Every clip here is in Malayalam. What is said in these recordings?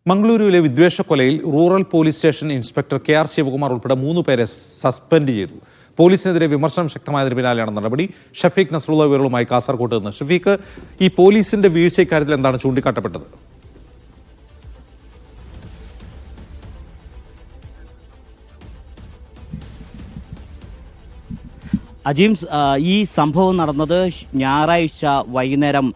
മംഗളൂരുവിലെ വിദ്വേഷക്കൊലയിൽ rural police station inspector KR Shivakumar ഉൾപ്പെടെ 3 പേരെ സസ്പെൻഡ് ചെയ്തു. പോലീസിനെതിരെ വിമർശനം ശക്തമായതിന് പിന്നാലെയാണ് നടപടി. ഷഫീഖ് നസ്രുള്ള വിവരങ്ങളുമായി കാസർകോട്ട് നിന്ന്. ഷഫീഖ്, ഈ പോലീസിന്റെ വീഴ്ച ഇക്കാര്യത്തിൽ എന്താണ് ചൂണ്ടിക്കാട്ടപ്പെട്ടത്? അജീംസ്, ഈ സംഭവം നടന്നത് ഞായറാഴ്ച വൈകുന്നേരം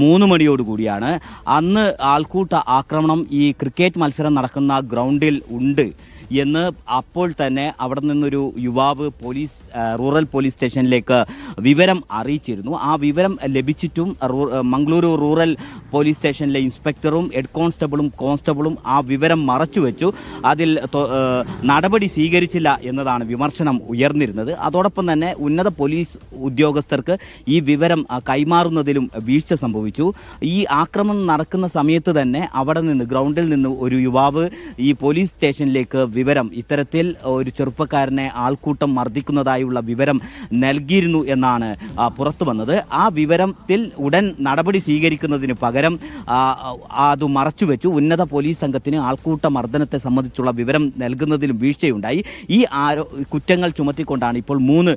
3 മണിയോടുകൂടിയാണ്. അന്ന് ആൾക്കൂട്ട ആക്രമണം ഈ ക്രിക്കറ്റ് മത്സരം നടക്കുന്ന ഗ്രൗണ്ടിൽ ഉണ്ട് എന്ന് അപ്പോൾ തന്നെ അവിടെ നിന്നൊരു യുവാവ് റൂറൽ പോലീസ് സ്റ്റേഷനിലേക്ക് വിവരം അറിയിച്ചിരുന്നു. ആ വിവരം ലഭിച്ചിട്ടും മംഗളൂരു റൂറൽ പോലീസ് സ്റ്റേഷനിലെ ഇൻസ്പെക്ടറും ഹെഡ് കോൺസ്റ്റബിളും ആ വിവരം മറച്ചുവെച്ചു. അതിൽ നടപടി സ്വീകരിച്ചില്ല എന്നതാണ് വിമർശനം ഉയർന്നിരുന്നത്. അതോടൊപ്പം തന്നെ ഉന്നത പോലീസ് ഉദ്യോഗസ്ഥർക്ക് ഈ വിവരം കൈമാറുന്നതിലും വീഴ്ച സംഭവിച്ചു. ഈ ആക്രമണം നടക്കുന്ന സമയത്ത് തന്നെ അവിടെ നിന്ന് ഗ്രൗണ്ടിൽ നിന്ന് ഒരു യുവാവ് ഈ പോലീസ് സ്റ്റേഷനിലേക്ക് വിവരം ഇത്തരത്തിൽ ഒരു ചെറുപ്പക്കാരനെ ആൾക്കൂട്ടം മർദ്ദിക്കുന്നതായുള്ള വിവരം നൽകിയിരുന്നു എന്നാണ് പുറത്തു വന്നത്. ആ വിവരത്തിൽ ഉടൻ നടപടി സ്വീകരിക്കുന്നതിന് പകരം അത് മറച്ചുവെച്ചു. ഉന്നത പോലീസ് സംഘത്തിന് ആൾക്കൂട്ട മർദ്ദനത്തെ സംബന്ധിച്ചുള്ള വിവരം നൽകുന്നതിലും വീഴ്ചയുണ്ടായി. ഈ കുറ്റങ്ങൾ ചുമത്തിക്കൊണ്ടാണ് ഇപ്പോൾ 3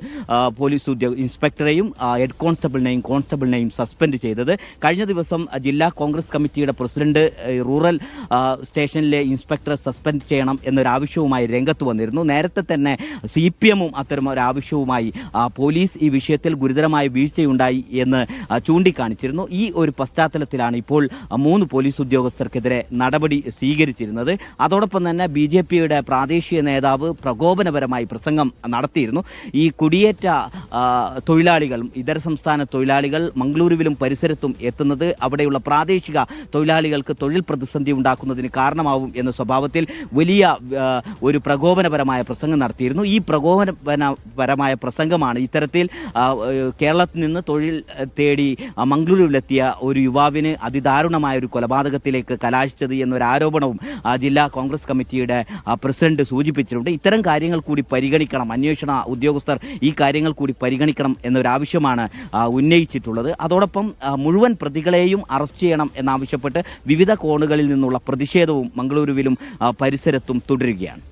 പോലീസ് ഇൻസ്പെക്ടറെയും ഹെഡ് കോൺസ്റ്റബിളിനെയും സസ്പെൻഡ് ചെയ്തത്. കഴിഞ്ഞ ദിവസം ജില്ലാ കോൺഗ്രസ് കമ്മിറ്റിയുടെ പ്രസിഡന്റ് റൂറൽ സ്റ്റേഷനിലെ ഇൻസ്പെക്ടറെ സസ്പെൻഡ് ചെയ്യണം എന്നൊരാവശ്യവുമായി രംഗത്ത് വന്നിരുന്നു. നേരത്തെ തന്നെ CPM-ഉം അത്തരം ഒരാവശ്യവുമായി പോലീസ് ഈ വിഷയത്തിൽ ഗുരുതരമായ വീഴ്ചയുണ്ടായി എന്ന് ചൂണ്ടിക്കാണിച്ചിരുന്നു. ഈ ഒരു പശ്ചാത്തലത്തിലാണ് ഇപ്പോൾ 3 പോലീസ് ഉദ്യോഗസ്ഥർക്കെതിരെ നടപടി സ്വീകരിച്ചിരുന്നത്. അതോടൊപ്പം തന്നെ BJP-യുടെ പ്രാദേശിക നേതാവ് പ്രകോപനപരമായി പ്രസംഗം നടത്തിയിരുന്നു. ഈ കുടിയേറ്റ തൊഴിലാളികൾ, ഇതര സംസ്ഥാന തൊഴിലാളികൾ മംഗളൂരുവിലും പരിസരത്തും എത്തുന്നത് അവിടെയുള്ള പ്രാദേശിക തൊഴിലാളികൾക്ക് തൊഴിൽ പ്രതിസന്ധി ഉണ്ടാക്കുന്നതിന് കാരണമാവും എന്ന സ്വഭാവത്തിൽ വലിയ ഒരു പ്രകോപനപരമായ പ്രസംഗം നടത്തിയിരുന്നു. ഈ പ്രകോപനപരമായ പ്രസംഗമാണ് ഇത്തരത്തിൽ കേരളത്തിൽ നിന്ന് തൊഴിൽ തേടി മംഗളൂരുവിലെത്തിയ ഒരു യുവാവിന് അതിദാരുണമായ ഒരു കൊലപാതകത്തിലേക്ക് കലാശിച്ചത് എന്നൊരു ആരോപണവും ജില്ലാ കോൺഗ്രസ് കമ്മിറ്റിയുടെ പ്രസിഡന്റ് സൂചിപ്പിച്ചിട്ടുണ്ട്. ഇത്തരം കാര്യങ്ങൾ കൂടി പരിഗണിക്കണം, അന്വേഷണ ഉദ്യോഗസ്ഥർ ഈ കാര്യങ്ങൾ കൂടി പരിഗണിക്കണം എന്നൊരാവശ്യമാണ് ഉന്നയിച്ചിട്ടുള്ളത്. അതോടൊപ്പം മുഴുവൻ പ്രതികളെയും അറസ്റ്റ് ചെയ്യണം എന്നാവശ്യപ്പെട്ട് വിവിധ കോണുകളിൽ നിന്നുള്ള പ്രതിഷേധവും മംഗളൂരുവിലും പരിസരത്തും തുടരുകയാണ്.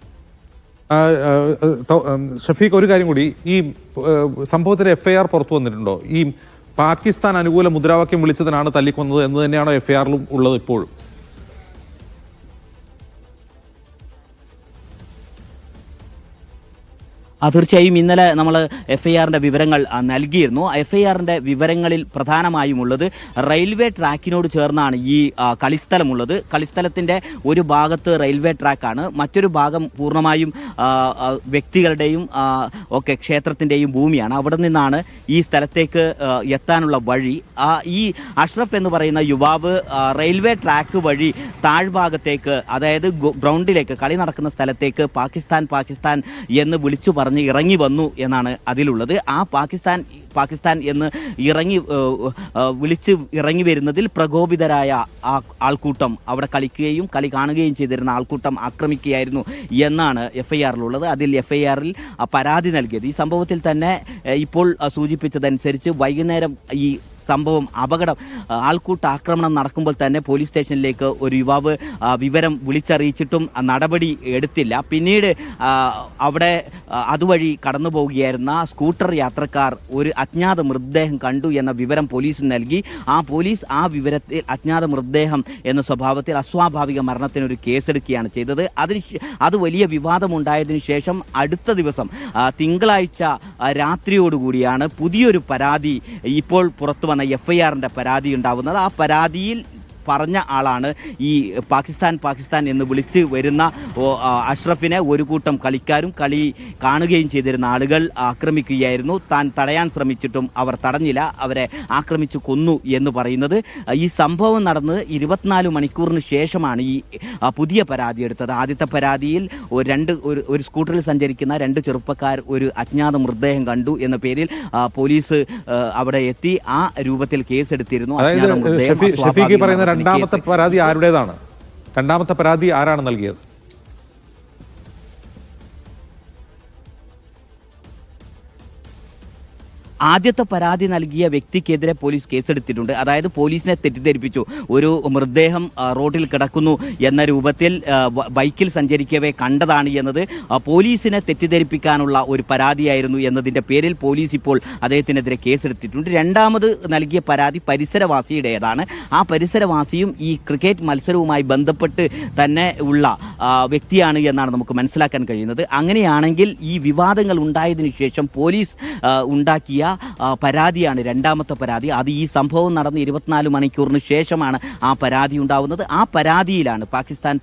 ഷഫീഖ്, ഒരു കാര്യം കൂടി, ഈ സംഭവത്തിന് FIR പുറത്തു വന്നിട്ടുണ്ടോ? ഈ പാകിസ്ഥാൻ അനുകൂല മുദ്രാവാക്യം വിളിച്ചതിനാണ് തല്ലിക്കൊന്നത് എന്ന് തന്നെയാണോ FIR-ലും ഉള്ളത് ഇപ്പോഴും? തീർച്ചയായും ഇന്നലെ നമ്മൾ FIR-ന്റെ വിവരങ്ങൾ നൽകിയിരുന്നു. FIR-ന്റെ വിവരങ്ങളിൽ പ്രധാനമായും ഉള്ളത് റെയിൽവേ ട്രാക്കിനോട് ചേർന്നാണ് ഈ കളിസ്ഥലമുള്ളത്. കളിസ്ഥലത്തിൻ്റെ ഒരു ഭാഗത്ത് റെയിൽവേ ട്രാക്കാണ്, മറ്റൊരു ഭാഗം പൂർണ്ണമായും വ്യക്തികളുടെയും ഒക്കെ ക്ഷേത്രത്തിൻ്റെയും ഭൂമിയാണ്. അവിടെ നിന്നാണ് ഈ സ്ഥലത്തേക്ക് എത്താനുള്ള വഴി. ഈ അഷ്റഫ് എന്ന് പറയുന്ന യുവാവ് റെയിൽവേ ട്രാക്ക് വഴി താഴ്ഭാഗത്തേക്ക്, അതായത് ഗ്രൗണ്ടിലേക്ക്, കളി നടക്കുന്ന സ്ഥലത്തേക്ക് പാകിസ്ഥാൻ എന്ന് വിളിച്ചു പറഞ്ഞ് ഇറങ്ങി വന്നു എന്നാണ് അതിലുള്ളത്. ആ പാകിസ്ഥാൻ എന്ന് വിളിച്ച് ഇറങ്ങി വരുന്നതിൽ പ്രകോപിതരായ ആൾക്കൂട്ടം അവിടെ കളിക്കുകയും കളി കാണുകയും ചെയ്തിരുന്ന ആൾക്കൂട്ടം ആക്രമിക്കുകയായിരുന്നു എന്നാണ് FIR-ലുള്ളത്. അതിൽ FIR-ൽ പരാതി നൽകിയത്. ഈ സംഭവത്തിൽ തന്നെ ഇപ്പോൾ സൂചിപ്പിച്ചതനുസരിച്ച് വൈകുന്നേരം ഈ സംഭവം ആൾക്കൂട്ട ആക്രമണം നടക്കുമ്പോൾ തന്നെ പോലീസ് സ്റ്റേഷനിലേക്ക് ഒരു യുവാവ് വിവരം വിളിച്ചറിയിച്ചിട്ടും നടപടി എടുത്തില്ല. പിന്നീട് അവിടെ അതുവഴി കടന്നു പോവുകയായിരുന്ന സ്കൂട്ടർ യാത്രക്കാർ ഒരു അജ്ഞാത മൃതദേഹം കണ്ടു എന്ന വിവരം പോലീസിന് നൽകി. പോലീസ് ആ വിവരത്തിൽ അജ്ഞാത മൃതദേഹം എന്ന സ്വഭാവത്തിൽ അസ്വാഭാവിക മരണത്തിനൊരു കേസെടുക്കുകയാണ് ചെയ്തത്. അത് വലിയ വിവാദമുണ്ടായതിനു ശേഷം അടുത്ത ദിവസം തിങ്കളാഴ്ച രാത്രിയോടുകൂടിയാണ് പുതിയൊരു പരാതി ഇപ്പോൾ പുറത്തു FIR-ന്റെ പരാതി ഉണ്ടാവുന്നത്. ആ പരാതിയിൽ പറഞ്ഞ ആളാണ് ഈ പാകിസ്ഥാൻ എന്ന് വിളിച്ച് വരുന്ന അഷ്റഫിനെ ഒരു കൂട്ടം കളിക്കാരും കളി കാണുകയും ചെയ്തിരുന്ന ആളുകൾ ആക്രമിക്കുകയായിരുന്നു. താൻ തടയാൻ ശ്രമിച്ചിട്ടും അവർ തടഞ്ഞില്ല, അവരെ ആക്രമിച്ചു കൊന്നു എന്ന് പറയുന്നത്. ഈ സംഭവം നടന്ന് 24 മണിക്കൂറിന് ശേഷമാണ് ഈ പുതിയ പരാതി എടുത്തത്. ആദ്യത്തെ പരാതിയിൽ ഒരു സ്കൂട്ടറിൽ സഞ്ചരിക്കുന്ന 2 ചെറുപ്പക്കാർ ഒരു അജ്ഞാത മൃതദേഹം കണ്ടു എന്ന പേരിൽ പോലീസ് അവിടെ എത്തി ആ രൂപത്തിൽ കേസെടുത്തിരുന്നു. രണ്ടാമത്തെ പരാതി ആരുടേതാണ്? രണ്ടാമത്തെ പരാതി ആരാണ് നൽകിയത്? ആദ്യത്തെ പരാതി നൽകിയ വ്യക്തിക്കെതിരെ പോലീസ് കേസെടുത്തിട്ടുണ്ട്. അതായത് പോലീസിനെ തെറ്റിദ്ധരിപ്പിച്ചു. ഒരു മൃതദേഹം റോഡിൽ കിടക്കുന്നു എന്ന രൂപത്തിൽ ബൈക്കിൽ സഞ്ചരിക്കവേ കണ്ടതാണ് എന്നത് പോലീസിനെ തെറ്റിദ്ധരിപ്പിക്കാനുള്ള ഒരു പരാതിയായിരുന്നു എന്നതിൻ്റെ പേരിൽ പോലീസ് ഇപ്പോൾ അദ്ദേഹത്തിനെതിരെ കേസെടുത്തിട്ടുണ്ട്. രണ്ടാമത് നൽകിയ പരാതി പരിസരവാസിയുടേതാണ്. ആ പരിസരവാസിയും ഈ ക്രിക്കറ്റ് മത്സരവുമായി ബന്ധപ്പെട്ട് തന്നെ ഉള്ള വ്യക്തിയാണ് എന്നാണ് നമുക്ക് മനസ്സിലാക്കാൻ കഴിയുന്നത്. അങ്ങനെയാണെങ്കിൽ ഈ വിവാദങ്ങൾ ഉണ്ടായതിനു ശേഷം പോലീസ് ഉണ്ടാക്കിയ പരാതിയാണ് രണ്ടാമത്തെ പരാതി. അത് ഈ സംഭവം നടന്ന് 24 മണിക്കൂറിന് ശേഷമാണ് ആ പരാതി ഉണ്ടാവുന്നത്. ആ പരാതിയിലാണ് പാകിസ്ഥാൻ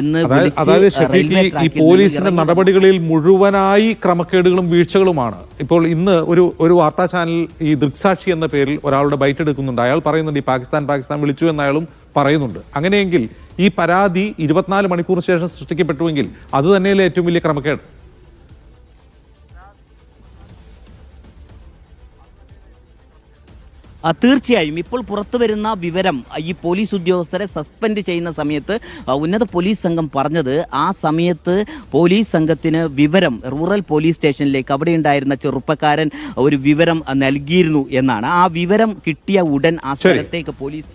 എന്ന് അതായത് ഷഫീഖ്, ഈ പോലീസിന്റെ നടപടികളിൽ മുഴുവനായി ക്രമക്കേടുകളും വീഴ്ചകളുമാണ്. ഇപ്പോൾ ഇന്ന് ഒരു വാർത്താ ചാനൽ ഈ ദൃക്സാക്ഷി എന്ന പേരിൽ ഒരാളുടെ ബൈറ്റ് എടുക്കുന്നുണ്ട്. അയാൾ പറയുന്നുണ്ട് ഈ പാകിസ്ഥാൻ വിളിച്ചു എന്ന് അയാളും പറയുന്നുണ്ട്. അങ്ങനെയെങ്കിൽ ഈ പരാതി 24 മണിക്കൂറിന് ശേഷം സൃഷ്ടിക്കപ്പെട്ടുവെങ്കിൽ അത് തന്നെയല്ലേ ഏറ്റവും വലിയ ക്രമക്കേട്? തീർച്ചയായും ഇപ്പോൾ പുറത്തു വരുന്ന വിവരം ഈ പോലീസ് ഉദ്യോഗസ്ഥരെ സസ്പെൻഡ് ചെയ്യുന്ന സമയത്ത് ഉന്നത പോലീസ് സംഘം പറഞ്ഞത് ആ സമയത്ത് പോലീസ് സംഘത്തിന് വിവരം റൂറൽ പോലീസ് സ്റ്റേഷനിലേക്ക് അവിടെ ഉണ്ടായിരുന്ന ചെറുപ്പക്കാരൻ ഒരു വിവരം നൽകിയിരുന്നു എന്നാണ്. ആ വിവരം കിട്ടിയ ഉടൻ ആ സ്ഥലത്തേക്ക് പോലീസ്